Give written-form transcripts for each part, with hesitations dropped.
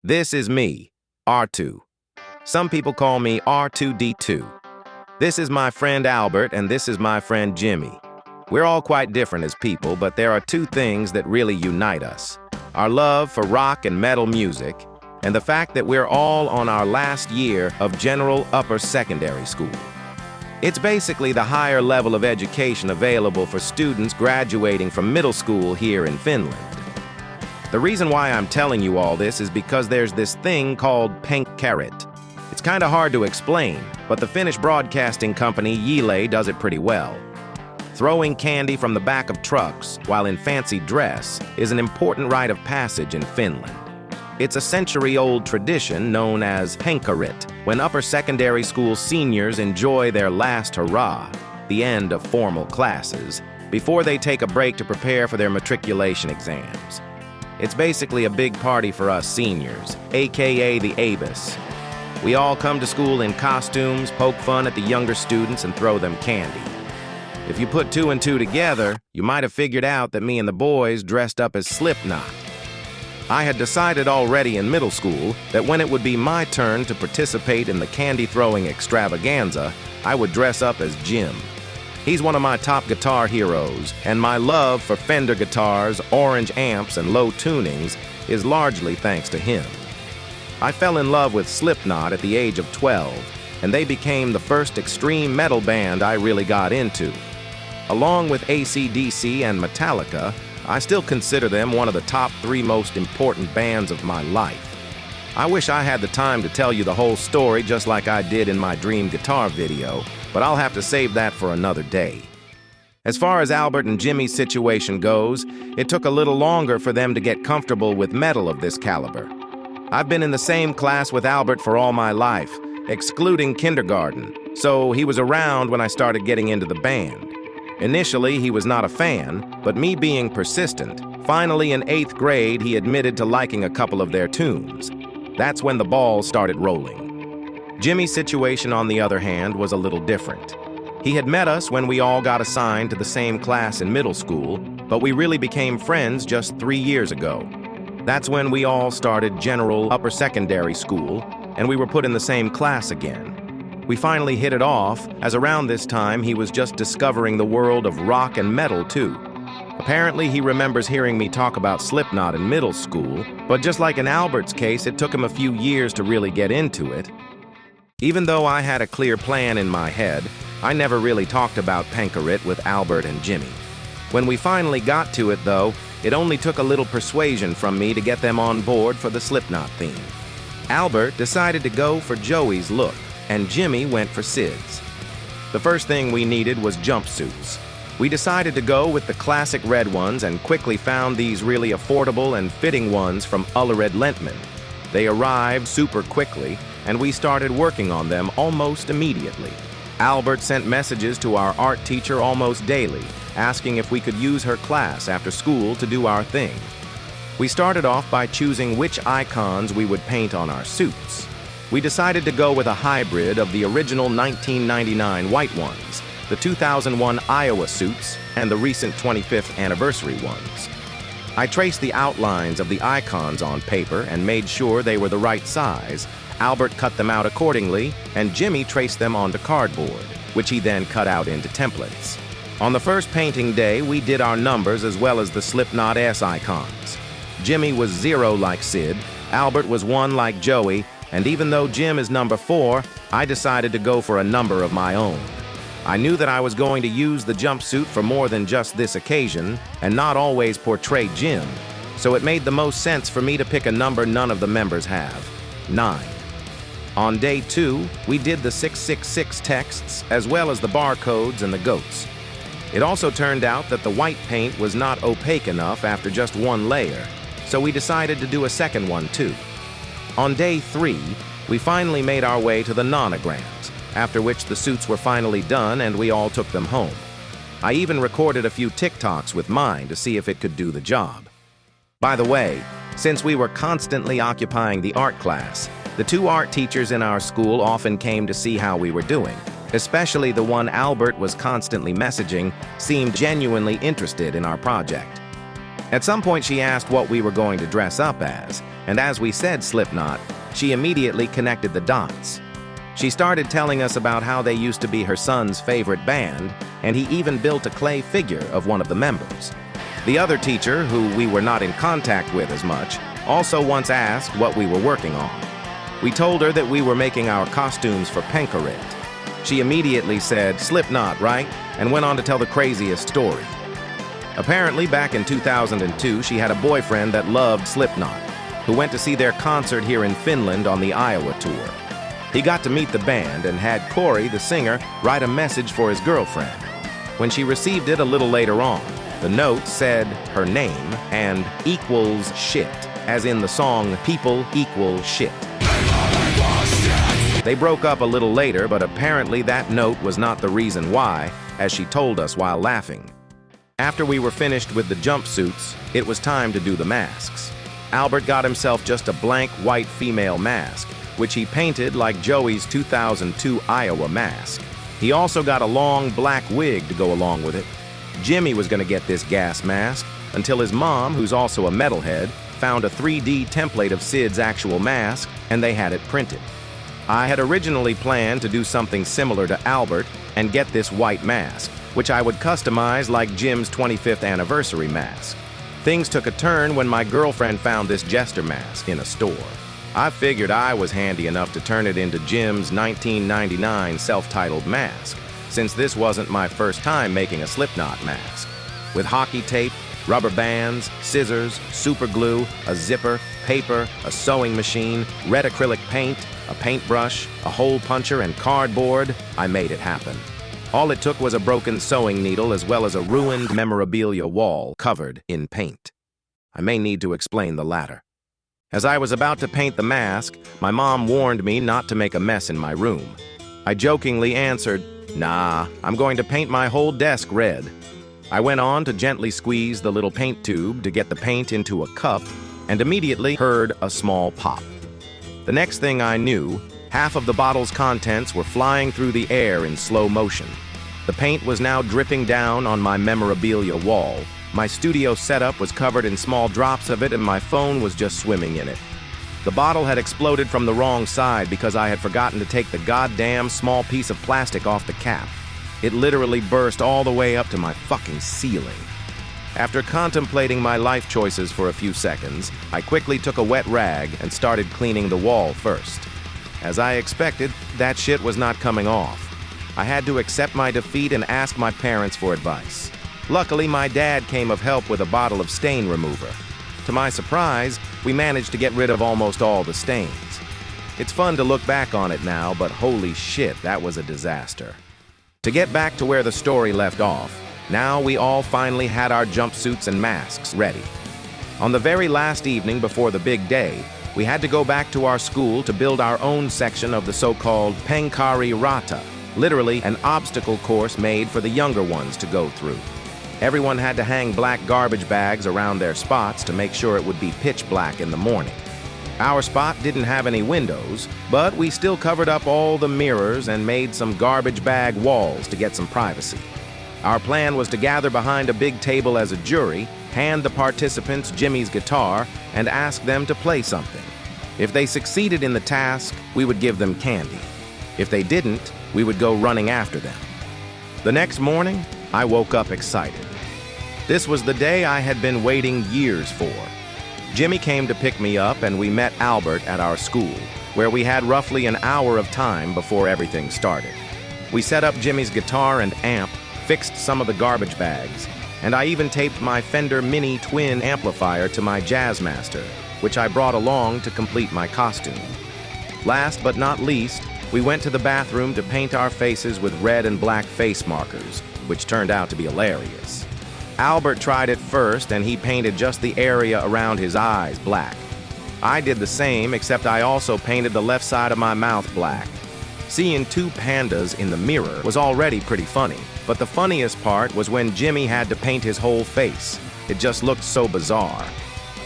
This is me, Arttu. Some people call me R2D2. This is my friend Albert, and this is my friend Jimmy. We're all quite different as people, but there are two things that really unite us: our love for rock and metal music, and the fact that we're all on our last year of general upper secondary school. It's basically the higher level of education available for students graduating from middle school here in Finland. The reason why I'm telling you all this is because there's this thing called Penkkarit. It's kind of hard to explain, but the Finnish broadcasting company Yle does it pretty well. Throwing candy from the back of trucks while in fancy dress is an important rite of passage in Finland. It's a century-old tradition known as Penkkarit, when upper secondary school seniors enjoy their last hurrah, the end of formal classes, before they take a break to prepare for their matriculation exams. It's basically a big party for us seniors, aka the ABIS. We all come to school in costumes, poke fun at the younger students, and throw them candy. If you put two and two together, you might have figured out that me and the boys dressed up as Slipknot. I had decided already in middle school that when it would be my turn to participate in the candy-throwing extravaganza, I would dress up as Jim. He's one of my top guitar heroes, and my love for Fender guitars, orange amps, and low tunings is largely thanks to him. I fell in love with Slipknot at the age of 12, and they became the first extreme metal band I really got into. Along with AC/DC and Metallica, I still consider them one of the top 3 most important bands of my life. I wish I had the time to tell you the whole story just like I did in my dream guitar video, but I'll have to save that for another day. As far as Albert and Jimmy's situation goes, it took a little longer for them to get comfortable with metal of this caliber. I've been in the same class with Albert for all my life, excluding kindergarten, so he was around when I started getting into the band. Initially, he was not a fan, but me being persistent, finally in 8th grade, he admitted to liking a couple of their tunes. That's when the ball started rolling. Jimmy's situation, on the other hand, was a little different. He had met us when we all got assigned to the same class in middle school, but we really became friends just 3 years ago. That's when we all started general upper secondary school, and we were put in the same class again. We finally hit it off, as around this time he was just discovering the world of rock and metal too. Apparently he remembers hearing me talk about Slipknot in middle school, but just like in Albert's case, it took him a few years to really get into it. Even though I had a clear plan in my head, I never really talked about Penkkarit with Albert and Jimmy. When we finally got to it though, it only took a little persuasion from me to get them on board for the Slipknot theme. Albert decided to go for Joey's look, and Jimmy went for Sid's. The first thing we needed was jumpsuits. We decided to go with the classic red ones and quickly found these really affordable and fitting ones from Ullared Lentman. They arrived super quickly, and we started working on them almost immediately. Albert sent messages to our art teacher almost daily, asking if we could use her class after school to do our thing. We started off by choosing which icons we would paint on our suits. We decided to go with a hybrid of the original 1999 white ones, the 2001 Iowa suits, and the recent 25th anniversary ones. I traced the outlines of the icons on paper and made sure they were the right size. Albert cut them out accordingly, and Jimmy traced them onto cardboard, which he then cut out into templates. On the first painting day, we did our numbers as well as the Slipknot S icons. Jimmy was 0 like Sid, Albert was 1 like Joey, and even though Jim is number 4, I decided to go for a number of my own. I knew that I was going to use the jumpsuit for more than just this occasion, and not always portray Jim, so it made the most sense for me to pick a number none of the members have: 9. On day 2, we did the 666 texts, as well as the barcodes and the goats. It also turned out that the white paint was not opaque enough after just 1 layer, so we decided to do a second one too. On day 3, we finally made our way to the nonograms, after which the suits were finally done and we all took them home. I even recorded a few TikToks with mine to see if it could do the job. By the way, since we were constantly occupying the art class, the 2 art teachers in our school often came to see how we were doing. Especially the one Albert was constantly messaging seemed genuinely interested in our project. At some point she asked what we were going to dress up as, And as we said Slipknot, she immediately connected the dots. She started telling us about how they used to be her son's favorite band, and he even built a clay figure of one of the members. The other teacher, who we were not in contact with as much, also once asked what we were working on. We told her that we were making our costumes for Penkkarit. She immediately said, "Slipknot, right?" and went on to tell the craziest story. Apparently, back in 2002, she had a boyfriend that loved Slipknot, who went to see their concert here in Finland on the Iowa tour. He got to meet the band and had Corey, the singer, write a message for his girlfriend. When she received it a little later on, the note said her name and equals shit, as in the song People Equal Shit. They broke up a little later, but apparently that note was not the reason why, as she told us while laughing. After we were finished with the jumpsuits, it was time to do the masks. Albert got himself just a blank white female mask, which he painted like Joey's 2002 Iowa mask. He also got a long black wig to go along with it. Jimmy was going to get this gas mask until his mom, who's also a metalhead, found a 3D template of Sid's actual mask, and they had it printed. I had originally planned to do something similar to Albert and get this white mask, which I would customize like Jim's 25th anniversary mask. Things took a turn when my girlfriend found this jester mask in a store. I figured I was handy enough to turn it into Jim's 1999 self-titled mask, since this wasn't my first time making a Slipknot mask. With hockey tape, rubber bands, scissors, super glue, a zipper, paper, a sewing machine, red acrylic paint, a paintbrush, a hole puncher, and cardboard, I made it happen. All it took was a broken sewing needle as well as a ruined memorabilia wall covered in paint. I may need to explain the latter. As I was about to paint the mask, my mom warned me not to make a mess in my room. I jokingly answered, "Nah, I'm going to paint my whole desk red." I went on to gently squeeze the little paint tube to get the paint into a cup and immediately heard a small pop. The next thing I knew, half of the bottle's contents were flying through the air in slow motion. The paint was now dripping down on my memorabilia wall. My studio setup was covered in small drops of it and my phone was just swimming in it. The bottle had exploded from the wrong side because I had forgotten to take the goddamn small piece of plastic off the cap. It literally burst all the way up to my fucking ceiling. After contemplating my life choices for a few seconds, I quickly took a wet rag and started cleaning the wall first. As I expected, that shit was not coming off. I had to accept my defeat and ask my parents for advice. Luckily, my dad came of help with a bottle of stain remover. To my surprise, we managed to get rid of almost all the stains. It's fun to look back on it now, but holy shit, that was a disaster. To get back to where the story left off, now we all finally had our jumpsuits and masks ready. On the very last evening before the big day, we had to go back to our school to build our own section of the so-called Penkkarit, literally an obstacle course made for the younger ones to go through. Everyone had to hang black garbage bags around their spots to make sure it would be pitch black in the morning. Our spot didn't have any windows, but we still covered up all the mirrors and made some garbage bag walls to get some privacy. Our plan was to gather behind a big table as a jury, hand the participants Jimmy's guitar, and ask them to play something. If they succeeded in the task, we would give them candy. If they didn't, we would go running after them. The next morning, I woke up excited. This was the day I had been waiting years for. Jimmy came to pick me up and we met Albert at our school, where we had roughly an hour of time before everything started. We set up Jimmy's guitar and amp, fixed some of the garbage bags, and I even taped my Fender Mini Twin amplifier to my Jazzmaster, which I brought along to complete my costume. Last but not least, we went to the bathroom to paint our faces with red and black face markers, which turned out to be hilarious. Albert tried it first and he painted just the area around his eyes black. I did the same, except I also painted the left side of my mouth black. Seeing two pandas in the mirror was already pretty funny, but the funniest part was when Jimmy had to paint his whole face. It just looked so bizarre.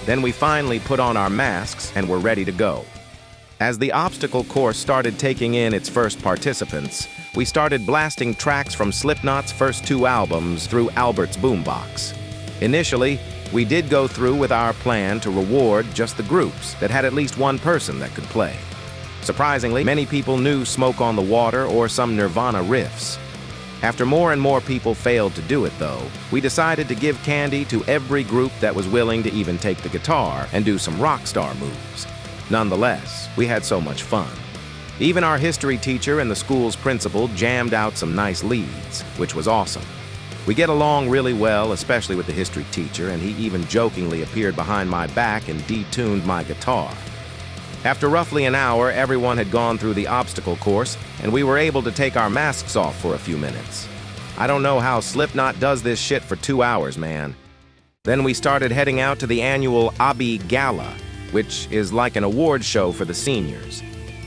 Then we finally put on our masks and were ready to go. As the obstacle course started taking in its first participants, we started blasting tracks from Slipknot's first two albums through Albert's boombox. Initially, We did go through with our plan to reward just the groups that had at least one person that could play. Surprisingly, many people knew Smoke on the Water or some Nirvana riffs. After more and more people failed to do it, though, we decided to give candy to every group that was willing to even take the guitar and do some rock star moves. Nonetheless, we had so much fun. Even our history teacher and the school's principal jammed out some nice leads, which was awesome. We get along really well, especially with the history teacher, and he even jokingly appeared behind my back and detuned my guitar. After roughly an hour, everyone had gone through the obstacle course, and we were able to take our masks off for a few minutes. I don't know how Slipknot does this shit for 2 hours, man. Then we started heading out to the annual Gala, which is like an award show for the seniors.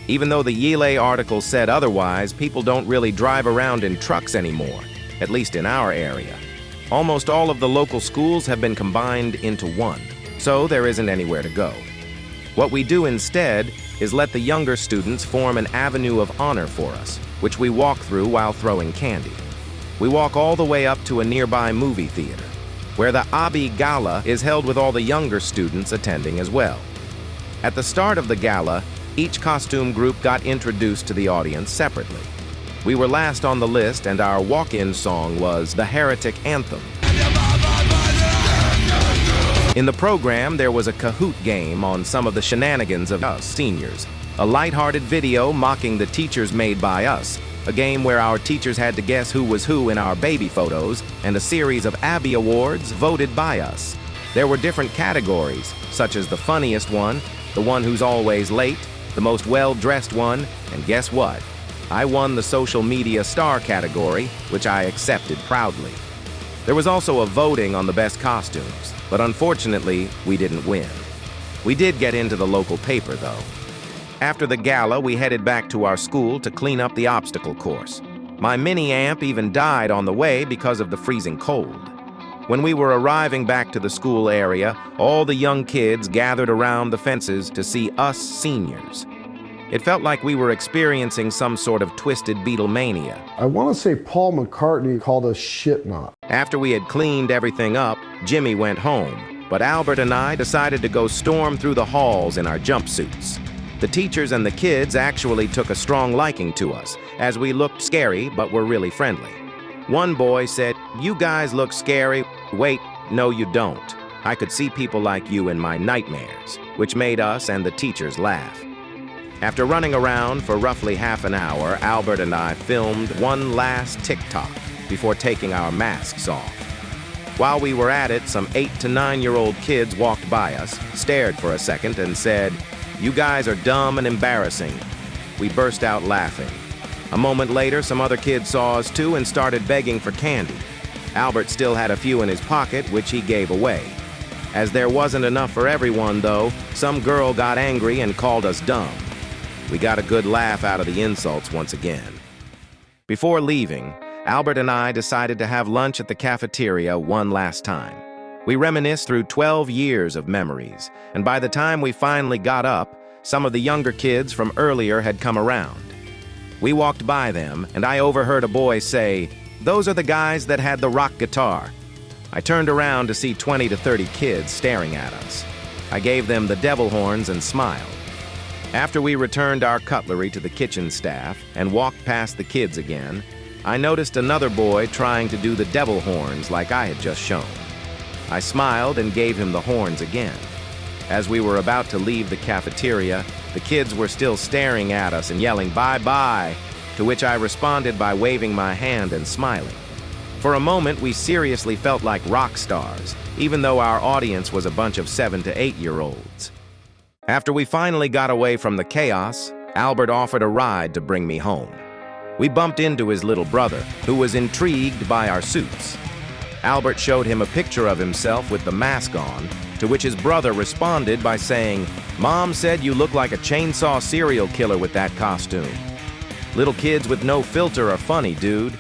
Even though the Yile article said otherwise, people don't really drive around in trucks anymore, at least in our area. Almost all of the local schools have been combined into one, so there isn't anywhere to go. What we do instead is let the younger students form an avenue of honor for us, which we walk through while throwing candy. We walk all the way up to a nearby movie theater, where the Gala is held with all the younger students attending as well. At the start of the gala, each costume group got introduced to the audience separately. We were last on the list, and our walk-in song was the Heretic Anthem. In the program, there was a Kahoot game on some of the shenanigans of us seniors, a lighthearted video mocking the teachers made by us, a game where our teachers had to guess who was who in our baby photos, and a series of Abby Awards voted by us. There were different categories, such as the funniest one, the one who's always late, the most well-dressed one, and guess what? I won the social media star category, which I accepted proudly. There was also a voting on the best costumes, but unfortunately, we didn't win. We did get into the local paper, though. After the gala, we headed back to our school to clean up the obstacle course. My mini-amp even died on the way because of the freezing cold. When we were arriving back to the school area, all the young kids gathered around the fences to see us seniors. It felt like we were experiencing some sort of twisted Beatlemania. I want to say Paul McCartney called us shitnot. After we had cleaned everything up, Jimmy went home, but Albert and I decided to go storm through the halls in our jumpsuits. The teachers and the kids actually took a strong liking to us, as we looked scary but were really friendly. One boy said, "You guys look scary." Wait, no you don't. I could see people like you in my nightmares, which made us and the teachers laugh. After running around for roughly half an hour, Albert and I filmed one last TikTok before taking our masks off. While we were at it, some 8 to 9-year-old kids walked by us, stared for a second, and said, "You guys are dumb and embarrassing." We burst out laughing. A moment later, some other kids saw us too and started begging for candy. Albert still had a few in his pocket, which he gave away. As there wasn't enough for everyone, though, some girl got angry and called us dumb. We got a good laugh out of the insults once again. Before leaving, Albert and I decided to have lunch at the cafeteria one last time. We reminisced through 12 years of memories, and by the time we finally got up, some of the younger kids from earlier had come around. We walked by them, and I overheard a boy say, "Those are the guys that had the rock guitar." I turned around to see 20 to 30 kids staring at us. I gave them the devil horns and smiled. After we returned our cutlery to the kitchen staff and walked past the kids again, I noticed another boy trying to do the devil horns like I had just shown. I smiled and gave him the horns again. As we were about to leave the cafeteria, the kids were still staring at us and yelling, "Bye-bye," to which I responded by waving my hand and smiling. For a moment, we seriously felt like rock stars, even though our audience was a bunch of 7 to 8-year-olds. After we finally got away from the chaos, Albert offered a ride to bring me home. We bumped into his little brother, who was intrigued by our suits. Albert showed him a picture of himself with the mask on, to which his brother responded by saying, "Mom said you look like a chainsaw serial killer with that costume." Little kids with no filter are funny, dude.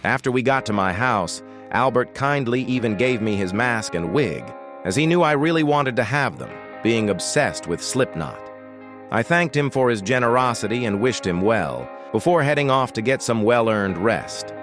After we got to my house, Albert kindly even gave me his mask and wig, as he knew I really wanted to have them, being obsessed with Slipknot. I thanked him for his generosity and wished him well, before heading off to get some well-earned rest.